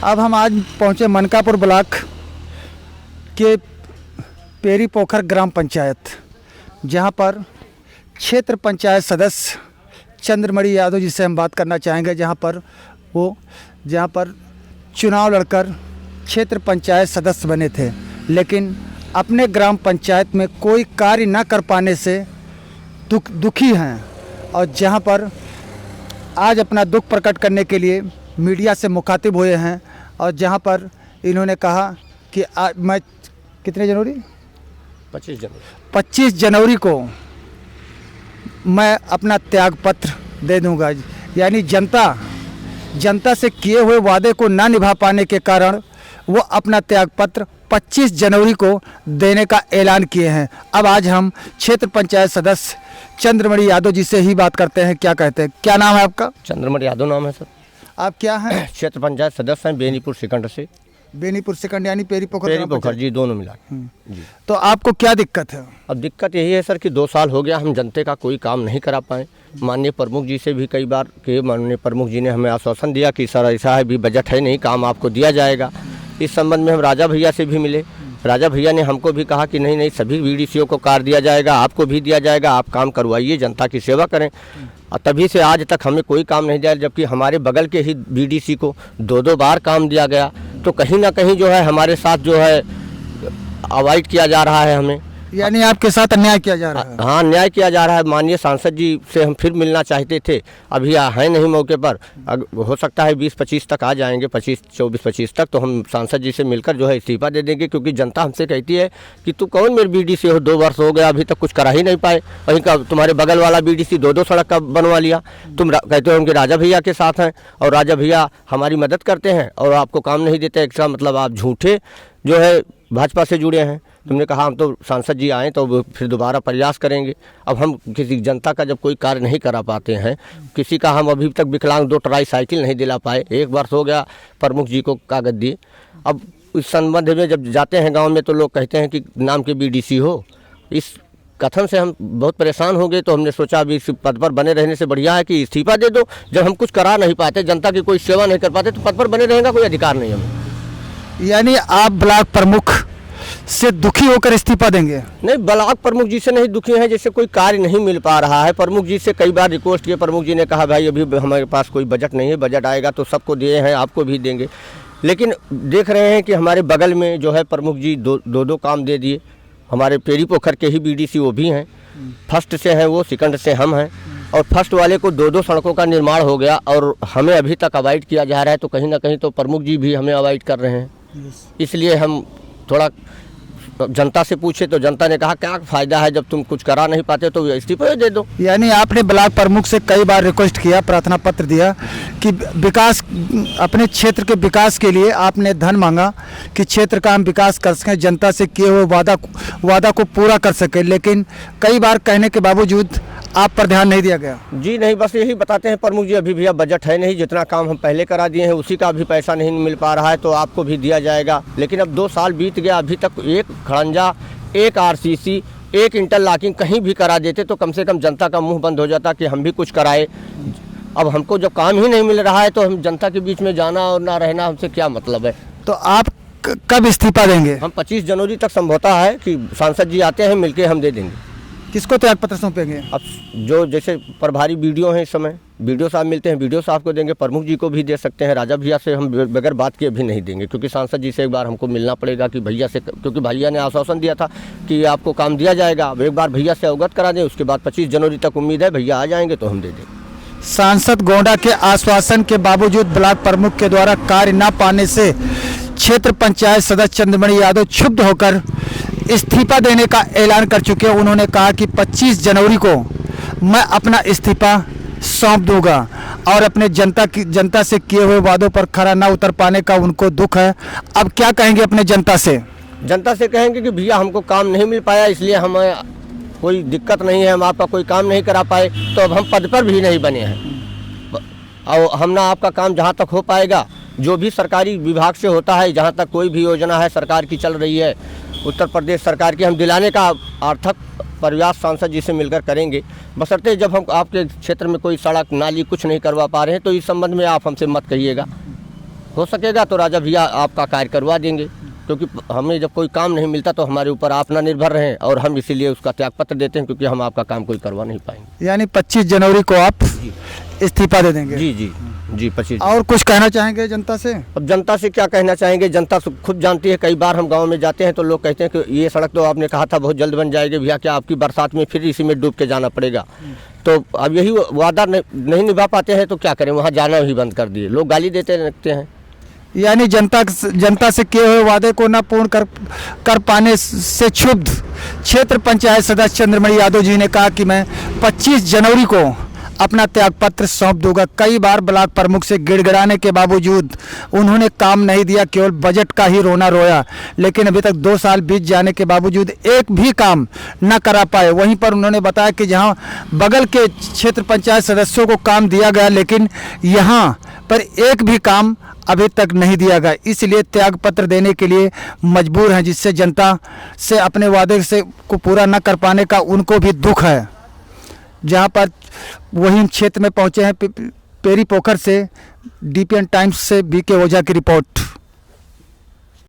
अब हम आज पहुंचे मनकापुर ब्लॉक के पेरी पोखर ग्राम पंचायत, जहां पर क्षेत्र पंचायत सदस्य चंद्रमणि यादव जी से हम बात करना चाहेंगे। जहां पर चुनाव लड़कर क्षेत्र पंचायत सदस्य बने थे, लेकिन अपने ग्राम पंचायत में कोई कार्य न कर पाने से दुखी हैं, और जहां पर आज अपना दुख प्रकट करने के लिए मीडिया से मुखातिब हुए हैं। और जहां पर इन्होंने कहा कि मैं कितने जनवरी 25 जनवरी को मैं अपना त्यागपत्र दे दूंगा। यानी जनता से किए हुए वादे को ना निभा पाने के कारण वो अपना त्यागपत्र 25 जनवरी को देने का ऐलान किए हैं। अब आज हम क्षेत्र पंचायत सदस्य चंद्रमणि यादव जी से ही बात करते हैं। क्या कहते हैं? क्या नाम है आपका? चंद्रमणि यादव नाम है सर। आप क्या हैं? क्षेत्र पंचायत सदस्य हैं बेनीपुर सिकंड से। बेनीपुर सिकंड यानी पेरी पोखर जी, दोनों मिला जी। तो आपको क्या दिक्कत है? अब दिक्कत यही है सर कि 2 साल हो गया हम जनता का कोई काम नहीं करा पाए। माननीय प्रमुख जी से भी कई बार कि माननीय प्रमुख जी ने हमें आश्वासन दिया कि सर ऐसा है भी बजट है नहीं, काम आपको दिया जाएगा। इस संबंध में हम राजा भैया से भी मिले। राजा भैया ने हमको भी कहा कि नहीं सभी बीडीसीओ को कार्य दिया जाएगा, आपको भी दिया जाएगा, आप काम करवाइए, जनता की सेवा करें। और तभी से आज तक हमें कोई काम नहीं दिया, जबकि हमारे बगल के ही बीडीसी को 2 बार काम दिया गया। तो कहीं ना कहीं जो है हमारे साथ जो है अवॉइड किया जा रहा है हमें, यानी आपके साथ अन्याय किया जा रहा है। हाँ, अन्याय किया जा रहा है। माननीय सांसद जी से हम फिर मिलना चाहते थे, अभी हैं नहीं मौके पर। हो सकता है 20-25 तक आ जाएंगे, 24-25 तक तो हम सांसद जी से मिलकर जो है इस्तीफा दे देंगे। क्योंकि जनता हमसे कहती है कि तू कौन मेरे बीडीसी हो, 2 वर्ष हो गया अभी तक कुछ करा ही नहीं पाए। वहीं का तुम्हारे बगल वाला बीडीसी 2 सड़क का बनवा लिया। तुम कहते हो उनके राजा भैया के साथ हैं और राजा भैया हमारी मदद करते हैं और आपको काम नहीं देते। इसका मतलब आप झूठे जो है भाजपा से जुड़े हैं। तुमने कहा हम तो सांसद जी आए तो फिर दोबारा प्रयास करेंगे। अब हम किसी जनता का जब कोई कार्य नहीं करा पाते हैं, किसी का हम अभी तक विकलांग 2 ट्राईसाइकिल नहीं दिला पाए, 1 वर्ष हो गया प्रमुख जी को कागज दिए। अब इस संबंध में जब जाते हैं गांव में तो लोग कहते हैं कि नाम के बीडीसी हो। इस कथन से हम बहुत परेशान हो गए, तो हमने सोचा अभी इस पद पर बने रहने से बढ़िया है कि इस्तीफा दे दो। जब हम कुछ करा नहीं पाते, जनता की कोई सेवा नहीं कर पाते, तो पद पर बने रहने का कोई अधिकार नहीं हमें। यानी आप ब्लॉक प्रमुख से दुखी होकर इस्तीफा देंगे? नहीं, ब्लॉक प्रमुख जी से नहीं दुखी हैं, जैसे कोई कार्य नहीं मिल पा रहा है। प्रमुख जी से कई बार रिक्वेस्ट किए, प्रमुख जी ने कहा भाई अभी हमारे पास कोई बजट नहीं है, बजट आएगा तो सबको दिए हैं, आपको भी देंगे। लेकिन देख रहे हैं कि हमारे बगल में जो है प्रमुख जी 2 काम दे दिए। हमारे पेरी पोखर के ही बीडीसी वो भी हैं, फर्स्ट से हैं वो, सेकंड से हम हैं। और फर्स्ट वाले को 2 सड़कों का निर्माण हो गया और हमें अभी तक अवॉइड किया जा रहा है। तो कहीं ना कहीं तो प्रमुख जी भी हमें अवॉइड कर रहे हैं। इसलिए हम थोड़ा जनता से पूछे तो जनता ने कहा क्या फ़ायदा है, जब तुम कुछ करा नहीं पाते तो इस्तीफा दे दो। यानी आपने ब्लॉक प्रमुख से कई बार रिक्वेस्ट किया, प्रार्थना पत्र दिया कि विकास, अपने क्षेत्र के विकास के लिए आपने धन मांगा कि क्षेत्र का हम विकास कर सकें, जनता से किए हुए वादा को पूरा कर सकें। लेकिन कई बार कहने के बावजूद आप पर ध्यान नहीं दिया गया। जी नहीं, बस यही बताते हैं प्रमुख जी अभी भैया बजट है नहीं, जितना काम हम पहले करा दिए हैं उसी का भी पैसा नहीं मिल पा रहा है, तो आपको भी दिया जाएगा। लेकिन अब 2 साल बीत गया, अभी तक एक खड़ंजा, एक आरसीसी, एक इंटरलॉकिंग कहीं भी करा देते तो कम से कम जनता का मुंह बंद हो जाता कि हम भी कुछ कराए। अब हमको जब काम ही नहीं मिल रहा है तो हम जनता के बीच में जाना और ना रहना हमसे क्या मतलब है। तो आप कब इस्तीफा देंगे? हम 25 जनवरी तक संभवता है कि सांसद जी आते हैं, मिलके हम दे देंगे। किसको त्यागपत्र सौंपेंगे? अब जो जैसे प्रभारी वीडियो हैं, इस समय वीडियो साहब मिलते हैं, वीडियो साहब को देंगे, प्रमुख जी को भी दे सकते हैं। राजा भैया से हम बगैर बात किए भी नहीं देंगे, क्योंकि सांसद जी से एक बार हमको मिलना पड़ेगा कि भैया से, क्योंकि भैया ने आश्वासन दिया था कि आपको काम दिया जाएगा। अब एक बार भैया से अवगत करा दें, उसके बाद 25 जनवरी तक उम्मीद है भैया आ जाएंगे तो हम दे देंगे। सांसद गोंडा के आश्वासन के बावजूद ब्लॉक प्रमुख के द्वारा कार्य न पाने से क्षेत्र पंचायत सदस्य चंद्रमणि यादव क्षुब्ध होकर इस्तीफा देने का ऐलान कर चुके हैं। उन्होंने कहा कि 25 जनवरी को मैं अपना इस्तीफा सौंप दूंगा और अपने जनता से किए हुए वादों पर खरा न उतर पाने का उनको दुख है। अब क्या कहेंगे अपने जनता से? जनता से कहेंगे कि भैया हमको काम नहीं मिल पाया, इसलिए हमें कोई दिक्कत नहीं है, हम आपका कोई काम नहीं करा पाए, तो अब हम पद पर भी नहीं बने हैं। और हम ना आपका काम जहाँ तक हो पाएगा, जो भी सरकारी विभाग से होता है, जहाँ तक कोई भी योजना है सरकार की चल रही है, उत्तर प्रदेश सरकार की, हम दिलाने का अर्थक प्रयास सांसद जी से मिलकर करेंगे। बशर्ते जब हम आपके क्षेत्र में कोई सड़क नाली कुछ नहीं करवा पा रहे हैं तो इस संबंध में आप हमसे मत कहिएगा। हो सकेगा तो राजा भैया आपका कार्य करवा देंगे, क्योंकि हमें जब कोई काम नहीं मिलता तो हमारे ऊपर आप ना निर्भर रहें, और हम इसीलिए उसका त्यागपत्र देते हैं, क्योंकि हम आपका काम कोई करवा नहीं पाएंगे। यानी 25 जनवरी को आप इस्तीफा दे देंगे? जी जी जी 25। और कुछ कहना चाहेंगे जनता से? अब जनता से क्या कहना चाहेंगे, जनता खुद जानती है। कई बार हम गांव में जाते हैं तो लोग कहते हैं कि ये सड़क तो आपने कहा था बहुत जल्द बन जाएगी भैया, क्या आपकी बरसात में फिर इसी में डूब के जाना पड़ेगा? तो अब यही वादा नहीं निभा पाते हैं तो क्या करें, वहाँ जाना ही बंद कर दिए, लोग गाली देते रहते हैं। यानी जनता से किए हुए वादे को न पूर्ण कर पाने से क्षुब्ध क्षेत्र पंचायत सदस्य चंद्रमणि यादव जी ने कहा कि मैं 25 जनवरी को अपना त्यागपत्र सौंप दूंगा। कई बार ब्लॉक प्रमुख से गिड़गिड़ाने के बावजूद उन्होंने काम नहीं दिया, केवल बजट का ही रोना रोया, लेकिन अभी तक 2 साल बीत जाने के बावजूद एक भी काम न करा पाए। वहीं पर उन्होंने बताया कि जहां बगल के क्षेत्र पंचायत सदस्यों को काम दिया गया, लेकिन यहां पर एक भी काम अभी तक नहीं दिया गया, इसलिए त्यागपत्र देने के लिए मजबूर हैं, जिससे जनता से अपने वादे से को पूरा न कर पाने का उनको भी दुख है। जहां पर वही क्षेत्र में पहुंचे हैं पेरी पोखर से DPN टाइम्स से BK ओझा की रिपोर्ट।